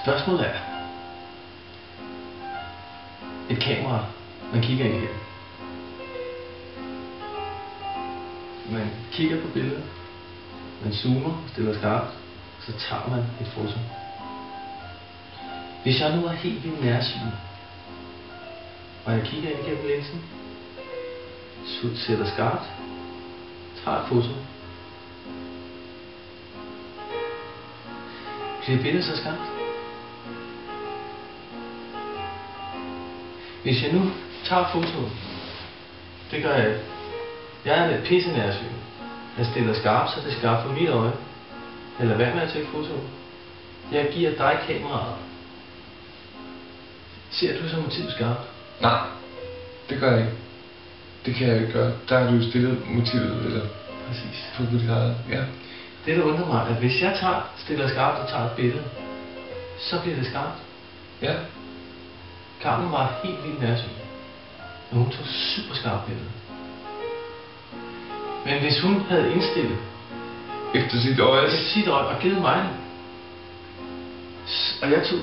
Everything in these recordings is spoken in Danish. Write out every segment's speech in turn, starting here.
Spørgsmålet er, et kamera, man kigger ind i. Man kigger på billedet, man zoomer, stiller skarpt, så tager man et foto. Hvis jeg nu er helt vildt nærsyn, og jeg kigger ind igennem linsen, sætter skarpt, tager et foto, bliver billedet så skarpt? Hvis jeg nu tager fotoet, det gør jeg. Jeg er lidt pisse nærsyn. Jeg stiller skarpt, så det er skarpt for mit øje. Eller hvad med at tage foto? Jeg giver dig kameraet. Ser du så motivet skarpt? Nej, det gør jeg ikke. Det kan jeg ikke gøre. Der har du jo stillet motivet, eller... Præcis. På dit eget, ja. Det der undrer mig, at hvis jeg stiller skarpt og tager et billede, så bliver det skarpt. Ja. Carmen var helt vildt nærsyn. Og hun tog super skarpt billede. Men hvis hun havde indstillet Efter sit øje. Efter sit øje og givet mig det, og jeg tog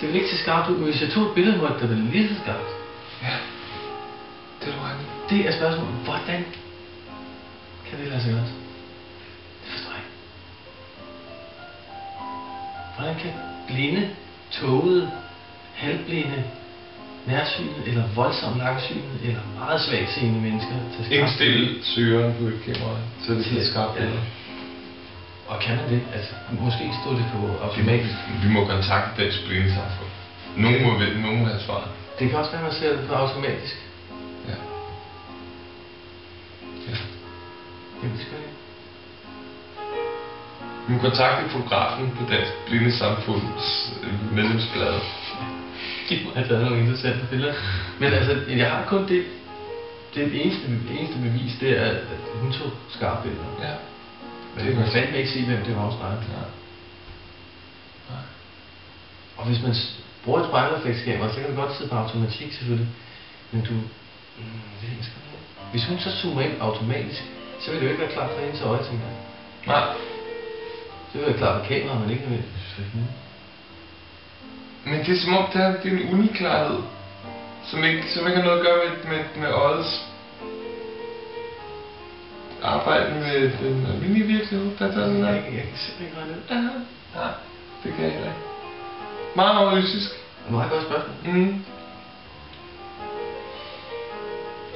det ville ikke se skarpt ud, men hvis jeg tog et billede, måtte det vel lige så skarpt. Ja, det er du ret i. Det er spørgsmålet, hvordan kan det lade sig gøre? Det forstår jeg ikke. Hvordan kan blinde, tågede, halvblinde, nærsynet eller voldsomt langsynet eller meget svagtseende mennesker tage skarpt? Indstille søgeren på et kamera, så det bliver skarpt billede. Og kan man det? Altså, måske stod det på automatisk. Vi må kontakte Dansk Blindesamfund. Nogen må have svaret. Det kan også være, at man ser det på automatisk. Ja. Ja. Jamen, det skal jeg. Vi må kontakte fotografen på Dansk Blindesamfunds medlemsblad. De må have taget nogle interessante billeder. Men altså, jeg har kun det. Det eneste bevis, det er, at hun tog skarpe billeder. Ja. Men det kan man fandme ikke se, hvem det var hos dig. Nej. Og hvis man bruger et spejlereffektskamera, så kan det godt sidde på automatik selvfølgelig. Men du... Hvis hun så zoomer ind automatisk, så vil det jo ikke være klart for hendes øje, tænker jeg. Nej. Det vil være klart på kameraet, men ikke med... Men det er som om, det er en uniklarhed, som ikke har noget at gøre med øjets arbejde med den almindelige virkelighed. Jeg kan simpelthen ikke regne ud. Nej, det kan jeg heller ikke. Meget analytisk. Meget godt spørgsmål.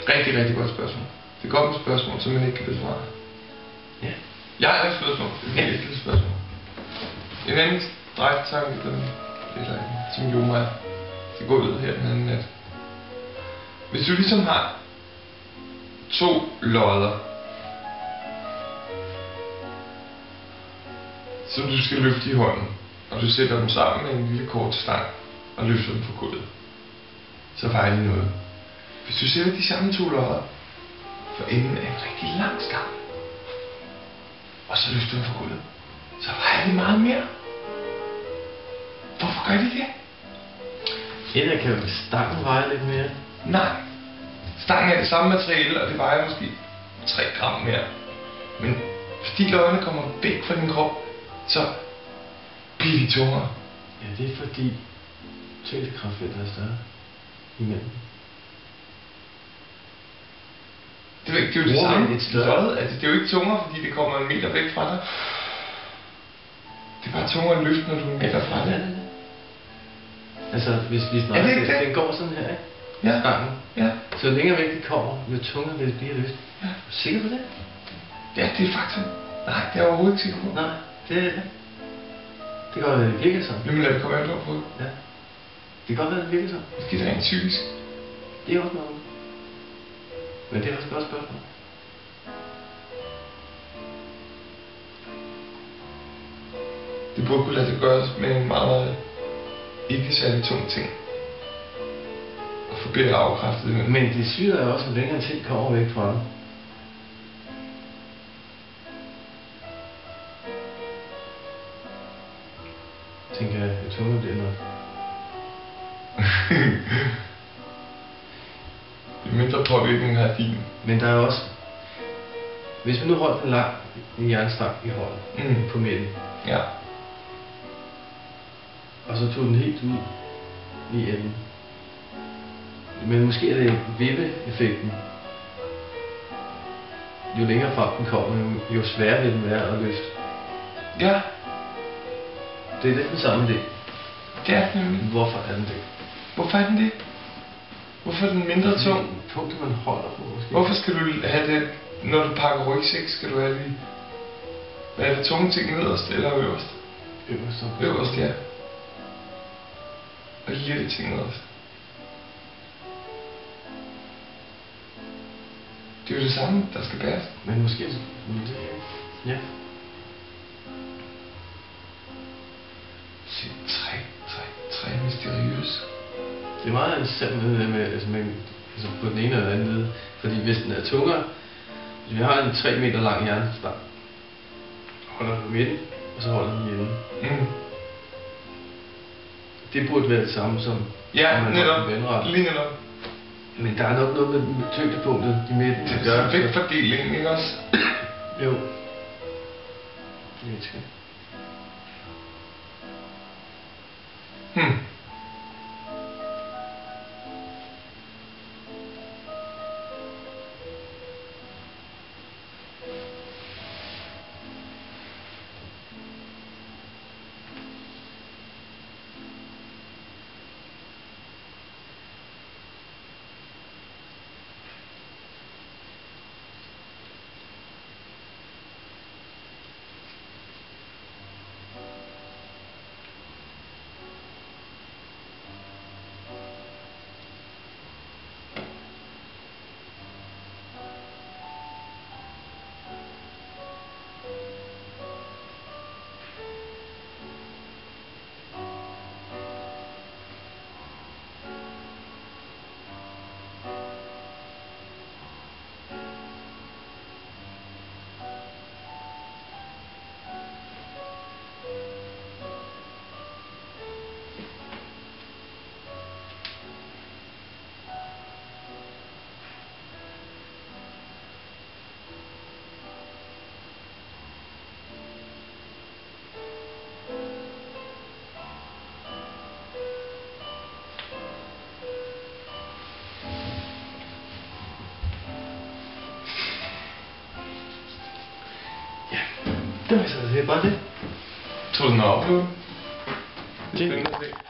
Rigtig, rigtig godt spørgsmål. Det er godt med spørgsmål, som man ikke kan besvare. Ja. Jeg har et spørgsmål. Det er et spørgsmål. En anden drejtanke, som gjorde mig til gulvet her den anden nat. Hvis du ligesom har 2 lodder, som du skal løfte i hånden, og du sætter dem sammen med en lille kort stang og løfter dem fra gulvet, så vejer de noget. Hvis du sætter de samme 2 lodder for enden af en rigtig lang stang, og så løfter dem fra gulvet, så vejer de meget mere. Hvorfor gør de det? Eller kan jo stangen veje lidt mere? Nej. Stangen er det samme materiale, og det vejer måske 3 gram mere. Men fordi lodderne kommer væk fra din krop, så bliver de tungere. Ja, det er fordi tyngdekraftfeltet er større imellem. Det er jo det samme. Lod, altså, det er jo ikke tungere, fordi det kommer en meter væk fra dig. Det er bare tungere at løfte, når du er en meter fra dig. Altså, hvis vi snakker, den går sådan her, ikke? Ja. Stangen. Ja. Så længere væk det kommer, jo tungere vil det blive at løfte. Ja. Er du sikker på det? Ja, det er faktum. Nej, det er jeg overhovedet ikke sikker på. Nej, det er det. Det kan godt være, det virker sådan. Nu lad det komme an på. Ja. Det kan godt være, det virker sådan. Måske det er rent psykisk. Det er også noget. Men det er også et godt spørgsmål. Det burde kunne lade sig gøre med en meget ikke særlig tung ting. Og forbedre afkræftet. Men det syder jo også, at længere ting kommer væk fra dig. Tænker jeg, at tunge bliver noget. Det er mindre påvirkning her din. Men der er også... Hvis man nu holdt en jernstang i hånden på midten. Ja. Og så tog den helt ud i enden. Men måske er det vippe-effekten. Jo længere frem den kommer, jo sværere vil den være at løfte. Ja, Det er lidt den samme idé. det er den nemlig. Hvorfor er den det? Hvorfor er den det? Hvorfor er den mindre tung? Punktet man holder på måske. Hvorfor skal du have det, når du pakker rygsæk, skal du have de... Hvad er det, tunge ting nederst eller øverst? Øverst. Øverst, ja. Og lille ting nederst. Det er jo det samme, der skal bæres. Men måske... Ja. Se, træ mysteriøs. Det er meget interessant med det der med, altså på den ene eller den anden led. Fordi hvis den er tungere, hvis vi har en 3 meter lang jernstang, holder den midten, og så holder den i enden. Mm. Det burde være det samme som... Ja, når man netop. holder den vandret. Lige netop. Men der er nok noget med tyngdepunktet i midten. Det er vægtfordelingen, ikke også? Jo. Jeg ved ikke. Hmm. Det var så det er bare det. Tror du den er oplevet? Det- Spændende at se.